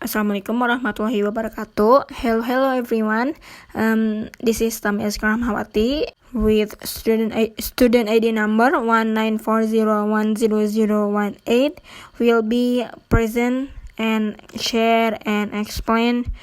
Assalamualaikum warahmatullahi wabarakatuh. Hello everyone. This is Tami, Azka, Rahmawati with student ID number 194010018. Will be present and share and explain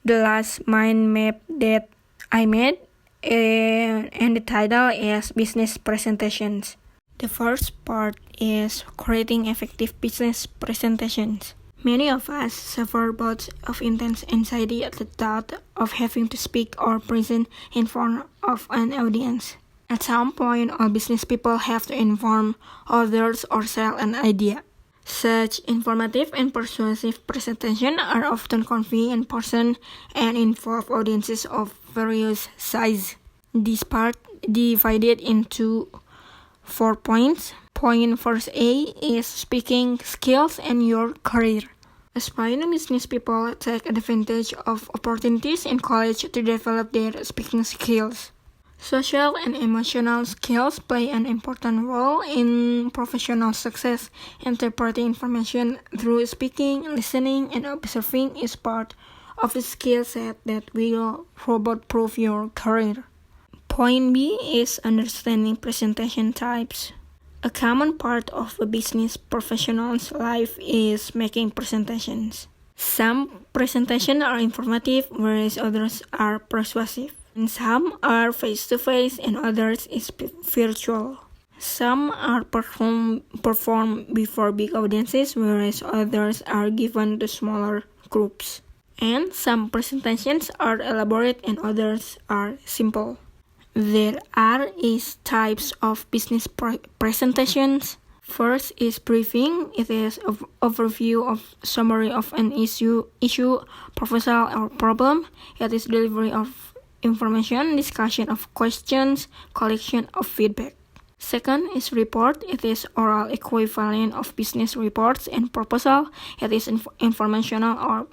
the last mind map that I made, and the title is business presentations. The first part is creating effective business presentations. Many of us suffer bouts of intense anxiety at the thought of having to speak or present in front of an audience. At some point, all business people have to inform others or sell an idea. Such informative and persuasive presentations are often conveyed in person and involve audiences of various size. This part divided into 4 points. Point first A is speaking skills and your career. Aspiring business people take advantage of opportunities in college to develop their speaking skills. Social and emotional skills play an important role in professional success. Interpreting information through speaking, listening, and observing is part of the skill set that will robot-proof your career. Point B is understanding presentation types. A common part of a business professional's life is making presentations. Some presentations are informative, whereas others are persuasive. And some are face-to-face and others is virtual. Some are performed before big audiences, whereas others are given to smaller groups. And some presentations are elaborate and others are simple. There are types of business presentations. First is briefing. It is an overview of summary of an issue, proposal, or problem. It is delivery of information, discussion of questions, collection of feedback. Second is report. It is oral equivalent of business reports and proposal. It is informational or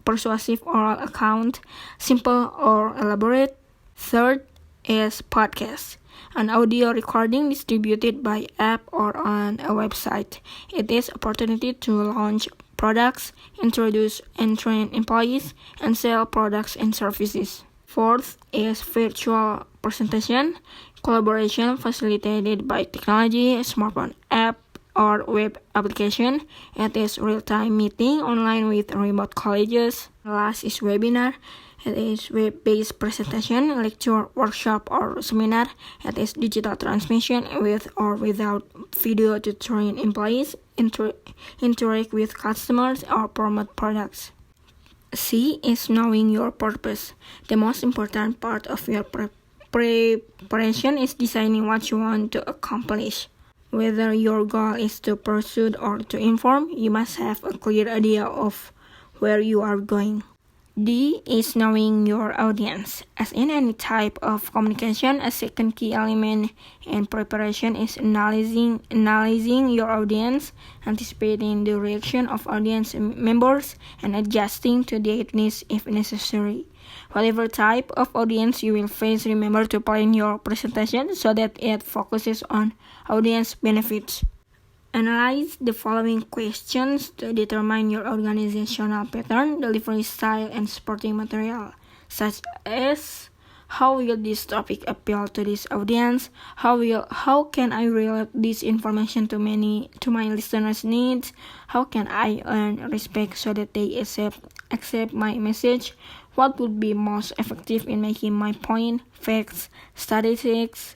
persuasive oral account, simple or elaborate. Third is podcast, an audio recording distributed by app or on a website. It is opportunity to launch products, introduce and train employees, and sell products and services. Fourth is virtual presentation, collaboration facilitated by technology, smartphone app, or web application. It is real-time meeting online with remote colleges. Last is webinar. It is web-based presentation, lecture, workshop, or seminar. It is digital transmission with or without video to train employees, interact with customers, or promote products. C is knowing your purpose. The most important part of your preparation is deciding what you want to accomplish. Whether your goal is to pursue or to inform, you must have a clear idea of where you are going. D is knowing your audience. As in any type of communication, a second key element in preparation is analyzing your audience, anticipating the reaction of audience members, and adjusting to their needs if necessary. Whatever type of audience you will face, remember to plan your presentation so that it focuses on audience benefits. Analyze the following questions to determine your organizational pattern, delivery style, and supporting material, such as how will this topic appeal to this audience? How can I relate this information to my listeners' needs? How can I earn respect so that they accept my message? What would be most effective in making my point? Facts, statistics,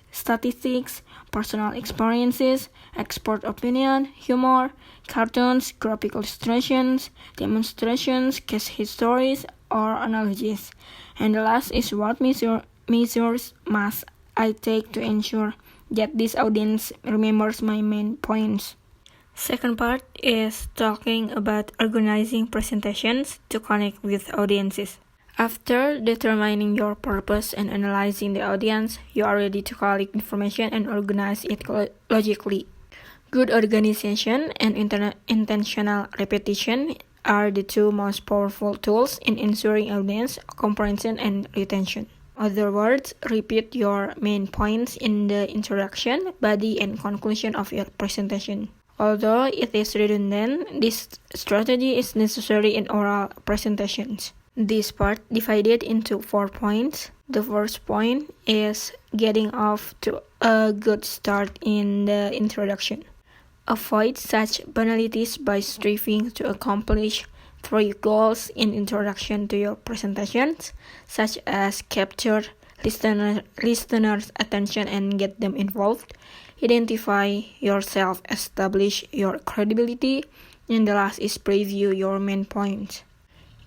personal experiences, expert opinion, humor, cartoons, graphic illustrations, demonstrations, case histories, or analogies. And the last is what measures must I take to ensure that this audience remembers my main points. Second part is talking about organizing presentations to connect with audiences. After determining your purpose and analyzing the audience, you are ready to collect information and organize it logically. Good organization and intentional repetition are the two most powerful tools in ensuring audience comprehension and retention. In other words, repeat your main points in the introduction, body, and conclusion of your presentation. Although it is redundant, this strategy is necessary in oral presentations. This part divided into 4 points. The first point is getting off to a good start in the introduction. Avoid such banalities by striving to accomplish 3 goals in introduction to your presentations, such as capture listeners' attention and get them involved, identify yourself, establish your credibility, and the last is preview your main points.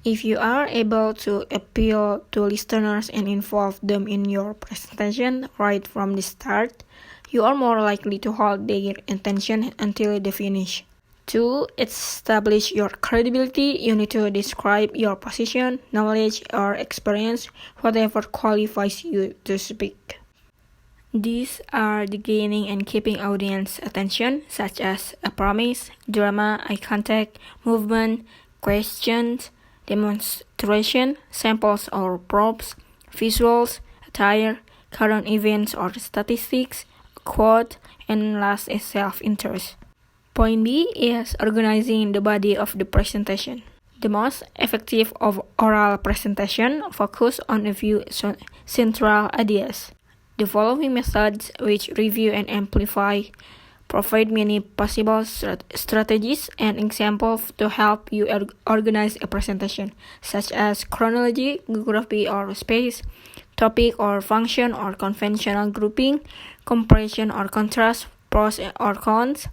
If you are able to appeal to listeners and involve them in your presentation right from the start, you are more likely to hold their attention until the finish. To establish your credibility, you need to describe your position, knowledge, or experience, whatever qualifies you to speak. These are the gaining and keeping audience attention, such as a promise, drama, eye contact, movement, questions, demonstration, samples or props, visuals, attire, current events or statistics, quote, and last is self-interest. Point B is organizing the body of the presentation. The most effective of oral presentation focus on a few central ideas. The following methods, which review and amplify, provide many possible strategies and examples to help you organize a presentation, such as chronology, geography or space, topic or function or conventional grouping, comparison or contrast, pros or cons,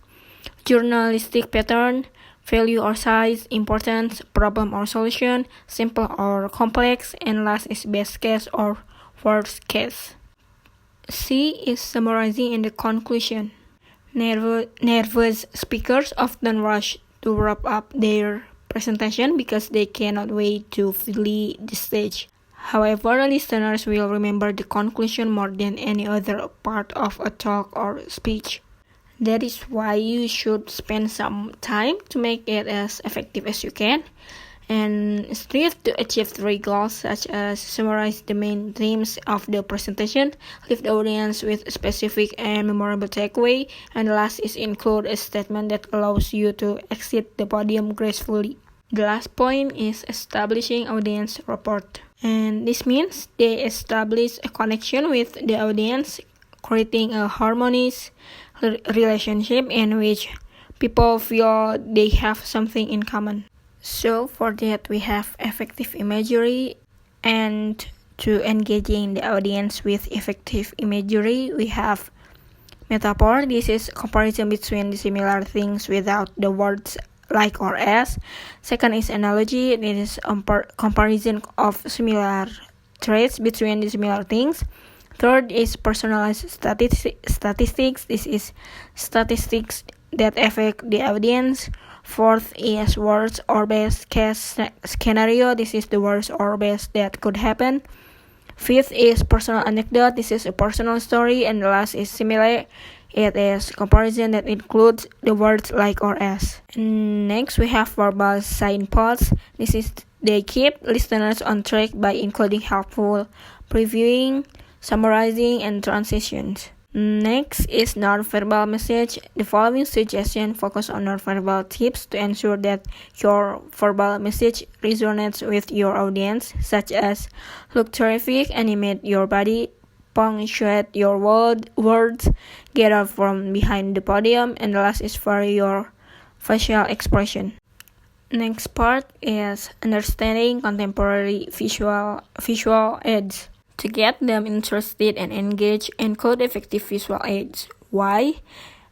journalistic pattern, value or size, importance, problem or solution, simple or complex, and last is best case or worst case. C is summarizing in the conclusion. Nervous speakers often rush to wrap up their presentation because they cannot wait to flee the stage. However, listeners will remember the conclusion more than any other part of a talk or speech. That is why you should spend some time to make it as effective as you can, and strive to achieve 3 goals, such as summarize the main themes of the presentation, leave the audience with a specific and memorable takeaway, and the last is include a statement that allows you to exit the podium gracefully. The last point is establishing audience rapport, and this means they establish a connection with the audience, creating a harmonious relationship in which people feel they have something in common. So for that we have effective imagery, and to engaging the audience with effective imagery we have metaphor. This is comparison between the similar things without the words like or as. Second is analogy. This is comparison of similar traits between the similar things. Third is personalized statistics. This is statistics that affect the audience. Fourth is worst or best case scenario. This is the worst or best that could happen. Fifth is personal anecdote. This is a personal story. And the last is similar. It is comparison that includes the words like or as. And next we have verbal signposts. They keep listeners on track by including helpful previewing, summarizing, and transitions. Next is nonverbal message. The following suggestions focus on nonverbal tips to ensure that your verbal message resonates with your audience, such as look terrific, animate your body, punctuate your words, get up from behind the podium, and the last is for your facial expression. Next part is understanding contemporary visual aids. To get them interested and engaged, include effective visual aids. Why?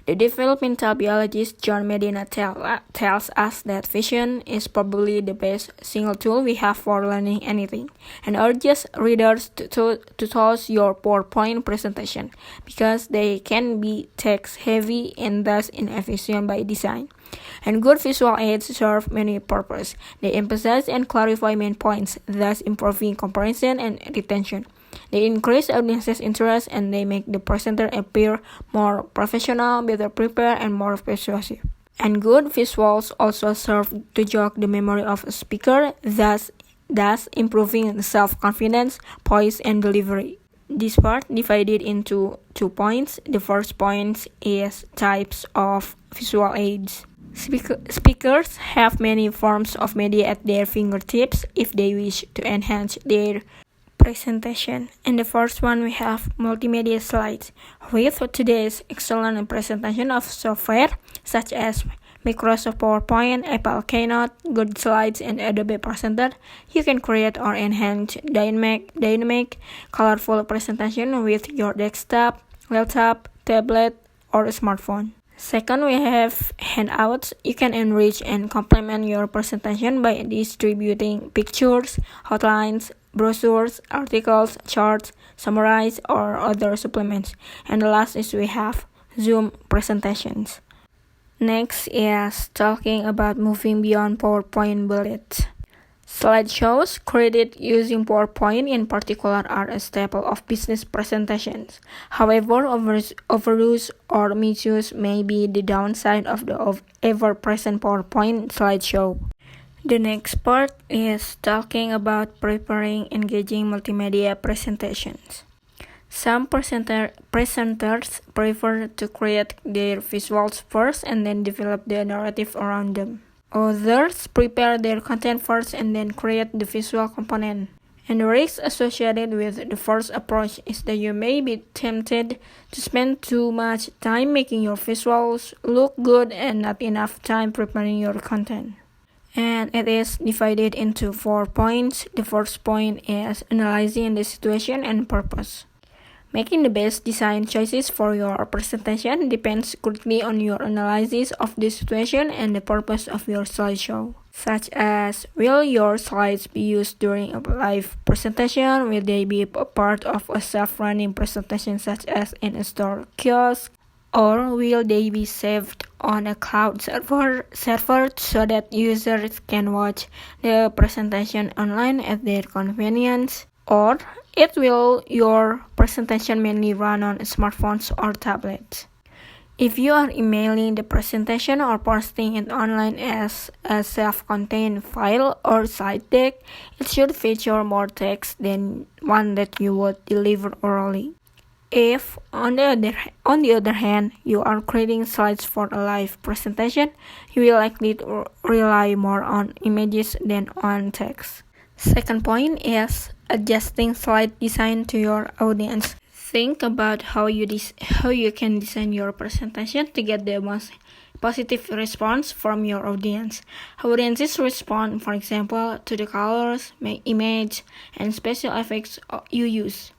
The developmental biologist John Medina tells us that vision is probably the best single tool we have for learning anything, and urges readers to toss your PowerPoint presentation because they can be text-heavy and thus inefficient by design. And good visual aids serve many purposes. They emphasize and clarify main points, thus improving comprehension and retention. They increase audience's interest, and they make the presenter appear more professional, better prepared, and more persuasive. And good visuals also serve to jog the memory of a speaker, thus improving self-confidence, poise, and delivery. this part divided into 2 points. The first point is types of visual aids. Speakers have many forms of media at their fingertips if they wish to enhance their presentation. In the first one, we have multimedia slides. With today's excellent presentation of software such as Microsoft PowerPoint, Apple Keynote, Google Slides, and Adobe Presenter, you can create or enhance dynamic, colorful presentation with your desktop, laptop, tablet, or smartphone. Second, we have handouts. You can enrich and complement your presentation by distributing pictures, outlines, brochures, articles, charts, summaries, or other supplements. And the last is we have Zoom presentations. Next is talking about moving beyond PowerPoint bullets. Slideshows created using PowerPoint in particular are a staple of business presentations. However, overuse or misuse may be the downside of the ever-present PowerPoint slideshow. The next part is talking about preparing engaging multimedia presentations. Some presenters prefer to create their visuals first and then develop the narrative around them. Others prepare their content first and then create the visual component. And the risk associated with the first approach is that you may be tempted to spend too much time making your visuals look good and not enough time preparing your content. And it is divided into 4 points. The first point is analyzing the situation and purpose. Making the best design choices for your presentation depends greatly on your analysis of the situation and the purpose of your slideshow, such as will your slides be used during a live presentation, will they be a part of a self-running presentation such as in a store kiosk, or will they be saved on a cloud server so that users can watch the presentation online at their convenience, or will your presentation mainly run on smartphones or tablets. If you are emailing the presentation or posting it online as a self-contained file or slide deck, it should feature more text than one that you would deliver orally. If, on the other hand, you are creating slides for a live presentation, you will likely to rely more on images than on text. Second point is adjusting slide design to your audience. Think about how you can design your presentation to get the most positive response from your audience. Audiences respond, for example, to the colors, image, and special effects you use.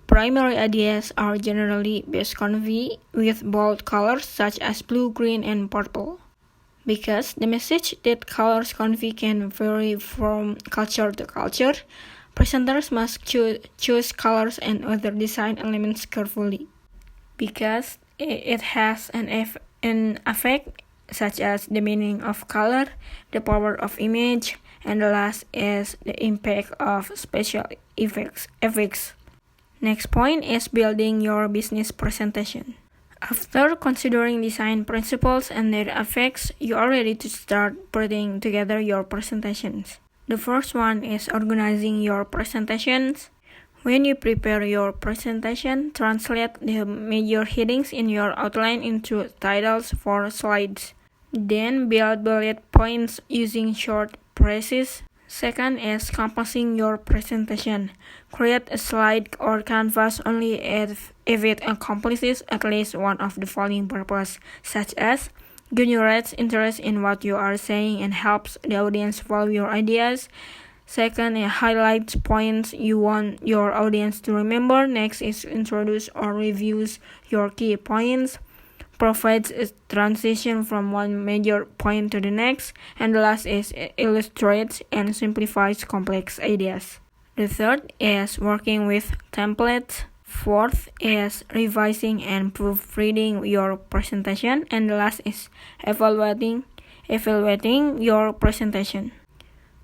Primary ideas are generally best conveyed with bold colors such as blue, green, and purple. Because the message that colors convey can vary from culture to culture, presenters must choose colors and other design elements carefully. Because it has an effect such as the meaning of color, the power of image, and the last is the impact of special effects. Next point is building your business presentation. After considering design principles and their effects, you are ready to start putting together your presentations. The first one is organizing your presentations. When you prepare your presentation, translate the major headings in your outline into titles for slides. Then build bullet points using short phrases. Second is composing your presentation. Create a slide or canvas only if it accomplishes at least one of the following purposes, such as generates interest in what you are saying and helps the audience follow your ideas. Second, it highlights points you want your audience to remember. Next is introduce or reviews your key points. Provides a transition from one major point to the next, and the last is illustrates and simplifies complex ideas. The third is working with templates. Fourth is revising and proofreading your presentation, and the last is evaluating your presentation.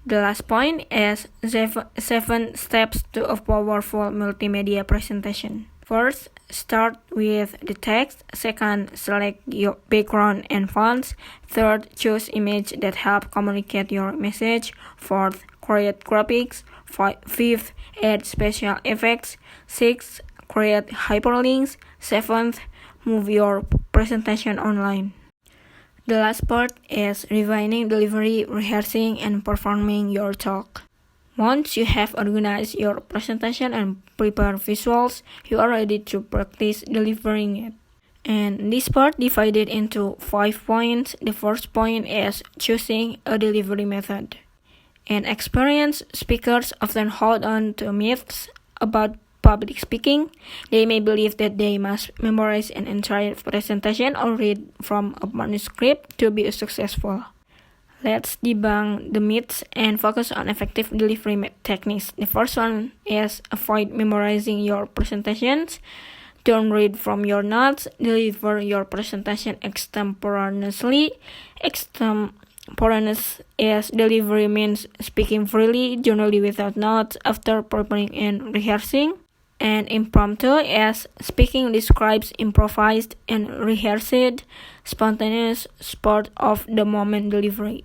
The last point is 7 steps to a powerful multimedia presentation. First, start with the text. Second, select your background and fonts. Third, choose images that help communicate your message. Fourth, create graphics. Fifth, add special effects. Sixth, create hyperlinks. 7th, move your presentation online. The last part is refining delivery, rehearsing, and performing your talk. Once you have organized your presentation and prepared visuals, you are ready to practice delivering it. And this part divided into 5 points. The first point is choosing a delivery method. And experienced speakers often hold on to myths about public speaking. They may believe that they must memorize an entire presentation or read from a manuscript to be successful. Let's debunk the myths and focus on effective delivery techniques. The first one is avoid memorizing your presentations. Don't read from your notes. Deliver your presentation extemporaneously. Extemporaneous is delivery means speaking freely, generally without notes, after preparing and rehearsing. And impromptu is speaking describes improvised and rehearsed, spontaneous spur of the moment delivery.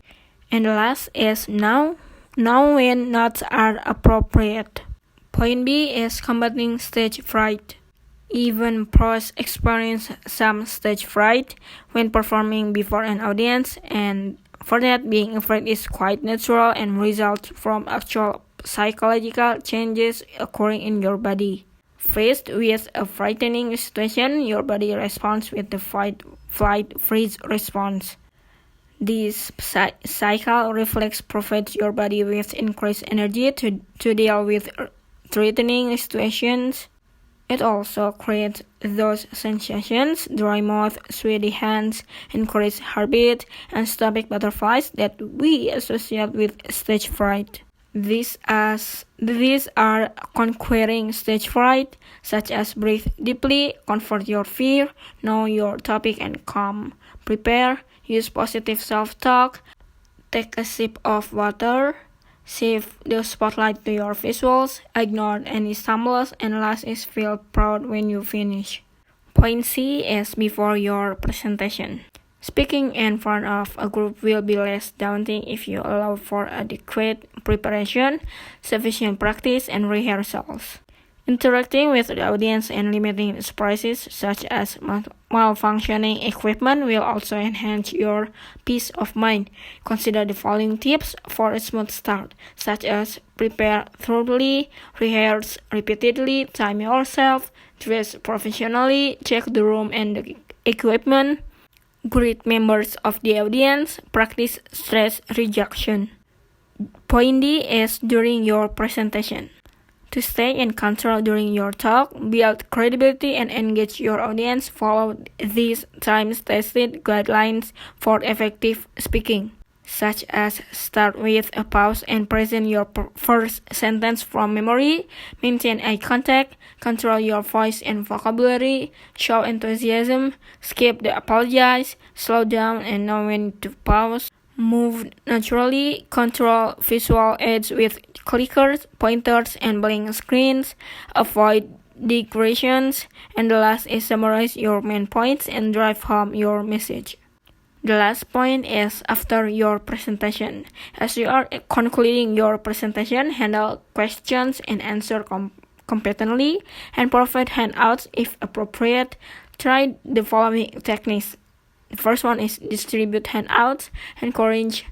And the last is now when notes are appropriate. Point B is combating stage fright. Even pros experience some stage fright when performing before an audience, and for that, being afraid is quite natural and results from actual psychological changes occurring in your body. Faced with a frightening situation, your body responds with the fight, flight, freeze response. This cycle reflex provides your body with increased energy to deal with threatening situations. It also creates those sensations, dry mouth, sweaty hands, increased heartbeat, and stomach butterflies that we associate with stage fright. These are conquering stage fright, such as breathe deeply, comfort your fear, know your topic and calm, prepare, use positive self-talk, take a sip of water, shift the spotlight to your visuals, ignore any stumbles, and last is feel proud when you finish. Point C is before your presentation. Speaking in front of a group will be less daunting if you allow for adequate preparation, sufficient practice, and rehearsals. Interacting with the audience and limiting surprises such as malfunctioning equipment will also enhance your peace of mind. Consider the following tips for a smooth start, such as prepare thoroughly, rehearse repeatedly, time yourself, dress professionally, check the room and the equipment, greet members of the audience, practice stress reduction. Point D is during your presentation. To stay in control during your talk, build credibility and engage your audience, follow these time-tested guidelines for effective speaking, such as start with a pause and present your first sentence from memory, maintain eye contact, control your voice and vocabulary, show enthusiasm, skip the apologize, slow down and know when to pause, move naturally, control visual aids with clickers, pointers, and blank screens, avoid digressions, and the last is summarize your main points and drive home your message. The last point is after your presentation. As you are concluding your presentation, handle questions and answer competently, and provide handouts if appropriate. Try the following techniques. The first one is distribute handouts, encourage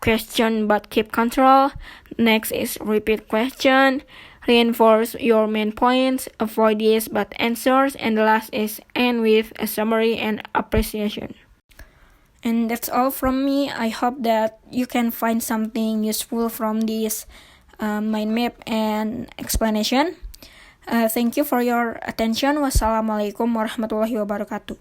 question but keep control. Next is repeat question, reinforce your main points, avoid yes but answers, and the last is end with a summary and appreciation. And that's all from me. I hope that you can find something useful from this mind map and explanation. Thank you for your attention. Wassalamualaikum warahmatullahi wabarakatuh.